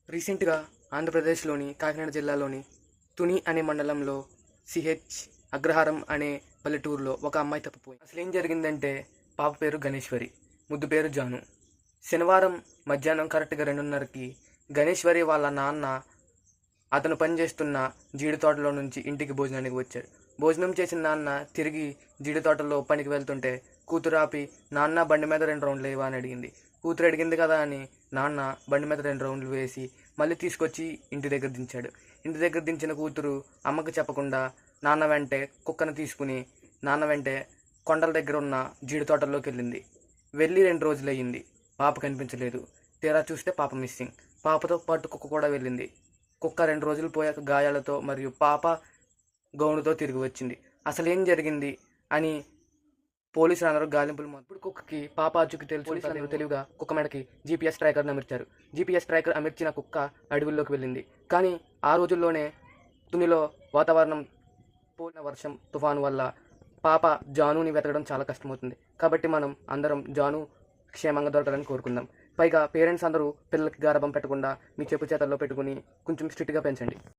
రీసెంట్గా ఆంధ్రప్రదేశ్లోని కాకినాడ జిల్లాలోని తుని అనే మండలంలో అగ్రహారం అనే పల్లెటూరులో ఒక అమ్మాయి తప్పిపోయింది. అసలు ఏం జరిగిందంటే పాప పేరు గణేశ్వరి, ముద్దు పేరు జాను. శనివారం మధ్యాహ్నం కరెక్ట్గా 2:30కి గణేశ్వరి వాళ్ళ నాన్న అతను పనిచేస్తున్న జీడి తోటలో నుంచి ఇంటికి భోజనానికి వచ్చాడు. భోజనం చేసిన నాన్న తిరిగి జీడి తోటలో పనికి వెళ్తుంటే కూతురు ఆపి, నాన్న బండి మీద 2 రౌండ్లు వేయవా అని అడిగింది. కూతురు అడిగింది కదా అని నాన్న బండి మీద 2 రౌండ్లు వేసి మళ్ళీ తీసుకొచ్చి ఇంటి దగ్గర దించాడు. ఇంటి దగ్గర దించిన కూతురు అమ్మకు చెప్పకుండా నాన్న వెంటే కుక్కను తీసుకుని నాన్న వెంటే కొండల దగ్గర ఉన్న జీడి తోటల్లోకి వెళ్ళింది. వెళ్ళి 2 రోజులు అయ్యింది. పాప కనిపించలేదు. తీరా చూస్తే పాప మిస్సింగ్. పాపతో పాటు కుక్క కూడా వెళ్ళింది. కుక్క 2 రోజులు పోయాక గాయాలతో మరియు పాప గౌనుతో తిరిగి వచ్చింది. అసలు ఏం జరిగింది అని పోలీసులు అందరూ గాలింపులు ఇప్పుడు కుక్కకి పాప ఆచూకీ తెలుసు. పోలీసులు తెలివిగా కుక్క మెడకి జీపీఎస్ ట్రాకర్ని అమర్చారు. జీపీఎస్ ట్రాకర్ అమర్చిన కుక్క అడవుల్లోకి వెళ్ళింది. కానీ ఆ రోజుల్లోనే తునిలో వాతావరణం పోలిన వర్షం తుఫాను వల్ల పాప జానుని వెతకడం చాలా కష్టమవుతుంది. కాబట్టి మనం అందరం జాను క్షేమంగా దొరకాలని కోరుకుందాం. పైగా పేరెంట్స్ అందరూ పిల్లలకి గారాబం పెట్టకుండా మీ చెప్పు చేతల్లో పెట్టుకుని కొంచెం స్ట్రిక్ట్గా పెంచండి.